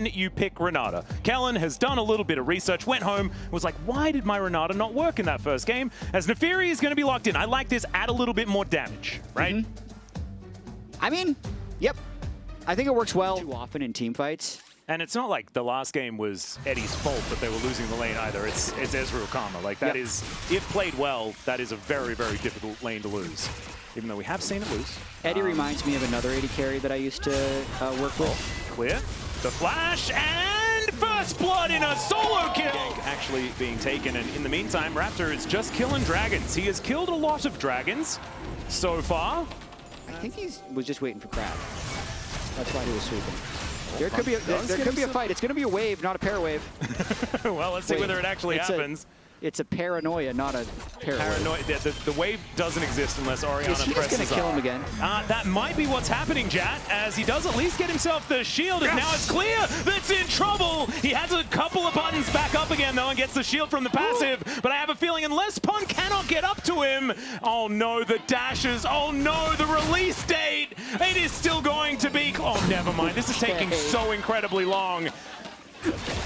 You pick Renata. Kellen has done a little bit of research, went home, was like, why did my Renata not work in that first game? As Neferi is going to be locked in. I like this, add a little bit more damage, right? I mean, yep. I think it works well too often in team fights. And it's not like the last game was Eddie's fault that they were losing the lane either. It's Ezreal Karma. Like that is, if played well, that is a very, very difficult lane to lose. Even though we have seen it lose. Eddie reminds me of another AD carry that I used to work with. Clear. The flash and first blood in a solo kill. Actually being taken, and in the meantime, Raptor is just killing dragons. He has killed a lot of dragons so far. I think he was just waiting for Crab. That's why he was sweeping. There could be a fight. It's going to be a wave, not a parawave. Well, let's see whether it actually happens. It's a paranoia, not a paranoia. The wave doesn't exist unless Orianna presses Is he going to kill him again? That might be what's happening, Jat, as he does at least get himself the shield, and now it's clear that's in trouble. He has a couple of buttons back up again, though, and gets the shield from the passive, but I have a feeling unless Pun cannot get up to him, oh no, the dashes, oh no, the release date, it is still going to be, oh, never mind, this is taking so incredibly long.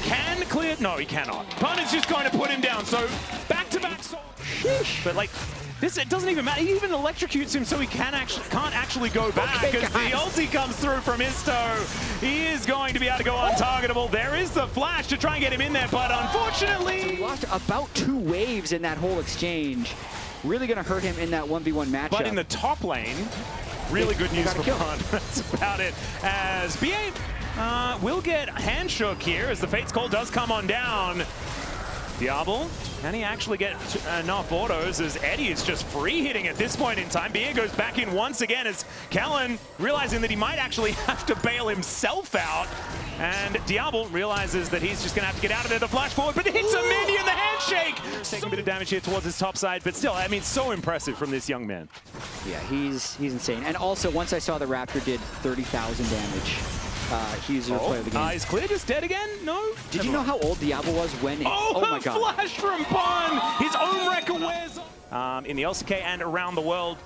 Can clear? No, he cannot. Pun is just going to put him down. So back-to-back. But like this, it doesn't even matter. He even electrocutes him, so he can't actually go back because the ulti comes through from Isto. He is going to be able to go untargetable. There is the flash to try and get him in there, but unfortunately, so he lost about 2 waves in that whole exchange. Really going to hurt him in that 1v1 matchup. But in the top lane, really good news for Pun. That's about it. As BA. We'll get handshook here as the Fate's Call does come on down. Diable, can he actually get enough autos as Eddie is just free hitting at this point in time? BA goes back in once again as Kellen, realizing that he might actually have to bail himself out. And Diable realizes that he's just going to have to get out of there to flash forward, but hits a minion, the handshake! Taking a bit of damage here towards his top side, but still, I mean, so impressive from this young man. Yeah, he's insane. And also, once I saw the Raptor did 30,000 damage, he's the player of the game. Is Clear just dead again? No? Did you know how old Diable was when it... Oh my God. Flash from Pun! His own record wears in the LCK and around the world.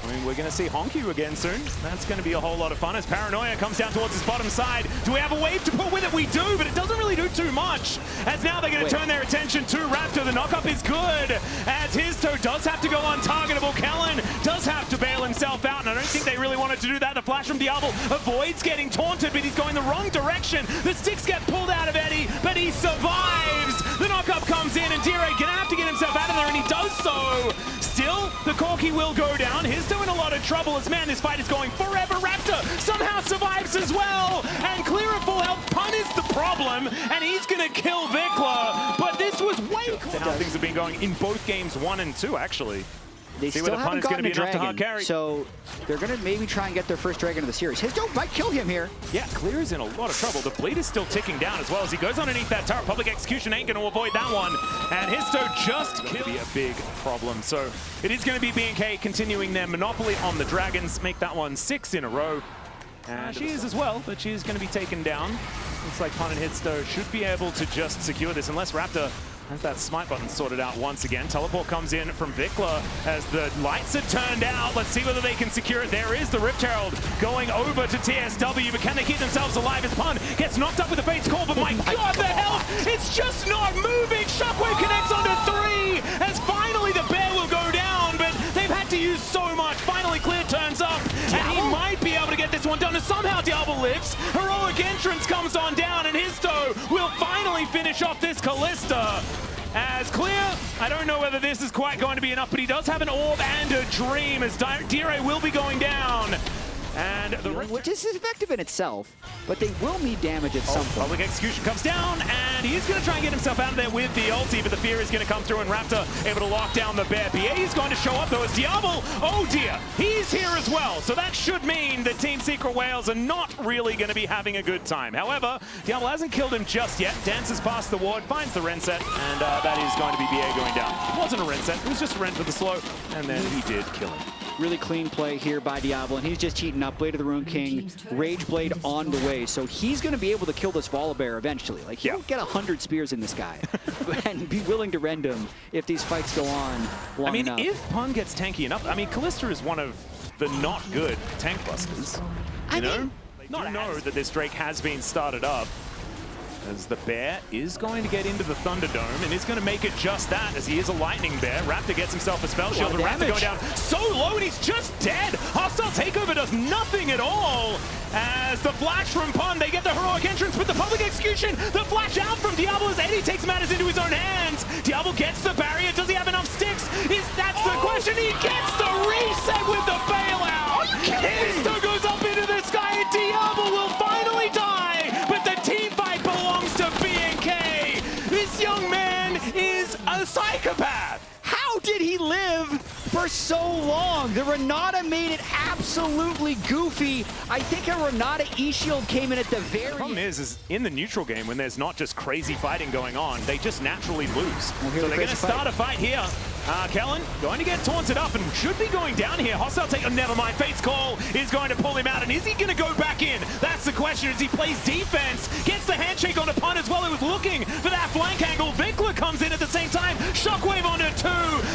I mean, we're going to see Honku again soon. That's going to be a whole lot of fun as Paranoia comes down towards his bottom side. Do we have a wave to put with it? We do, but it doesn't really do too much. As now they're going to turn their attention to Raptor. The knockup is good. As his toe does have to go untargetable. Kellen does have to bail himself out, and I don't think they really wanted to do that. The flash from Diable avoids getting taunted, but he's going the wrong direction. The sticks get pulled out of Eddie, but he survives. The knockup comes in, and Diable going to have to get himself out of there, and he does so. Still, the Corki will go down. His in a lot of trouble as, man, this fight is going forever. Raptor somehow survives as well, and Clear at full health. Pun is the problem, and he's gonna kill Vikla, but this was way closer. How things have been going in both games 1 and 2, actually. They still haven't gotten a dragon, so they're going to maybe try and get their first dragon of the series. His dope might kill him here. Yeah, Clear is in a lot of trouble. The bleed is still ticking down as well as he goes underneath that turret. Public execution ain't going to avoid that one. And Histo just could be a big problem. So it is going to be BNK continuing their monopoly on the dragons. Make that one 6 in a row. And she is as well, but she is going to be taken down. Looks like Pun and Histo should be able to just secure this unless Raptor has that smite button sorted out once again. Teleport comes in from Vikla as the lights are turned out. Let's see whether they can secure it. There is the Rift Herald going over to TSW, but can they keep themselves alive as Pun gets knocked up with the Fate's Call? But my God, the health, it's just not moving. Shockwave connects onto 3 as finally the bear will go down, but they've had to use so much. Finally, Clear turns up, and he might be able to get this one done, and somehow Diable lives. Heroic entrance comes on down, and Histo will finally finish off this Callista. As Clear, I don't know whether this is quite going to be enough, but he does have an orb and a dream as Dire will be going down. And the which is effective in itself, but they will need damage at some point. Public execution comes down, and he's going to try and get himself out of there with the ulti, but the fear is going to come through, and Raptor able to lock down the bear. BA is going to show up, though, as Diable, oh dear, he's here as well. So that should mean that Team Secret Whales are not really going to be having a good time. However, Diable hasn't killed him just yet. Dances past the ward, finds the Renset, and that is going to be BA going down. It wasn't a Renset, it was just a Ren for the slow, and then he did kill him. Really clean play here by Diable, and he's just heating up. Blade of the Rune King, Rage Blade on the way, so he's going to be able to kill this Volibear eventually. Like, he'll get 100 spears in this guy and be willing to rend him if these fights go on long enough. If Pun gets tanky enough, I mean, Callista is one of the not good tank busters, you know? You know that this Drake has been started up, as the Bear is going to get into the Thunderdome and is going to make it just that, as he is a Lightning Bear. Raptor gets himself a spell shield, and Raptor going down so low, and he's just dead. Hostile Takeover does nothing at all. As the flash from Pun, they get the heroic entrance with the public execution. The flash out from Diable as Eddie takes matters into his own hands. Diable gets the barrier. Does he have enough sticks? That's the question. He gets the reset with the bailout. Histo goes up into the sky, and Diable will finally die. But the team fight belongs to BNK. This young man is a psychopath. How did he live for so long? The Renata made it absolutely goofy. I think a Renata E-Shield came in at the very The problem is in the neutral game, when there's not just crazy fighting going on, they just naturally lose. Well, so they're going to start a fight here. Kellen going to get taunted up and should be going down here. Hostile take, oh, never mind. Fate's Call is going to pull him out, and is he going to go back in? That's the question as he plays defense. Gets the handshake on a Pun as well. He was looking for that flank angle. Vinkler comes in at the same time. Shockwave onto 2.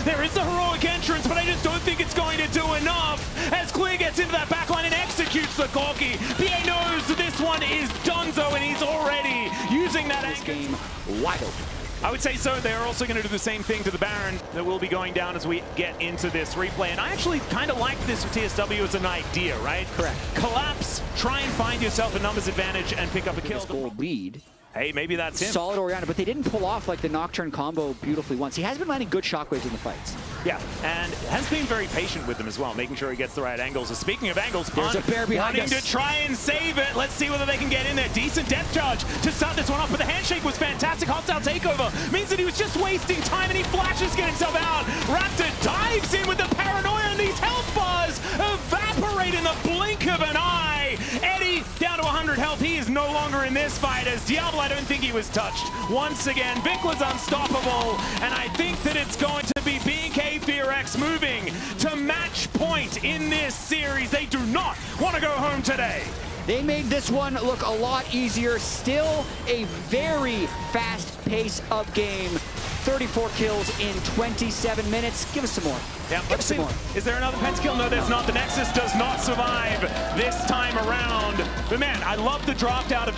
There is the heroic entrance, but I just don't think it's going to do enough. As Clear gets into that backline and executes the Corki. BA knows that this one is donezo, and he's already using that game wide open. I would say so. They're also going to do the same thing to the Baron that will be going down as we get into this replay. And I actually kind of like this for TSW as an idea, right? Correct. Collapse, try and find yourself a numbers advantage and pick up a kill. Gold lead. Hey, maybe that's him. Solid Oriana, but they didn't pull off like the Nocturne combo beautifully once. He has been landing good shockwaves in the fights. Yeah, and has been very patient with them as well, making sure he gets the right angles. So speaking of angles, there's a bear behind wanting us. To try and save it. Let's see whether they can get in there. Decent depth charge to start this one off, but the handshake was fantastic. Hostile takeover means that he was just wasting time, and he flashes, get himself out. Raptor dives in with the paranoia, and these health bars evaporate in the blink of an eye. Eddie down to 100 health. He is no longer in this fight, as Diable, I don't think he was touched. Once again, Vic was unstoppable, and I think that it's going to be BNK FearX moving to match point in this series. They do not want to go home today. They made this one look a lot easier. Still a very fast pace of game. 34 kills in 27 minutes. Give us some more. Yeah, Give us some more. Is there another pentakill? No, there's not. The Nexus does not survive this time around. But man, I love the draft out of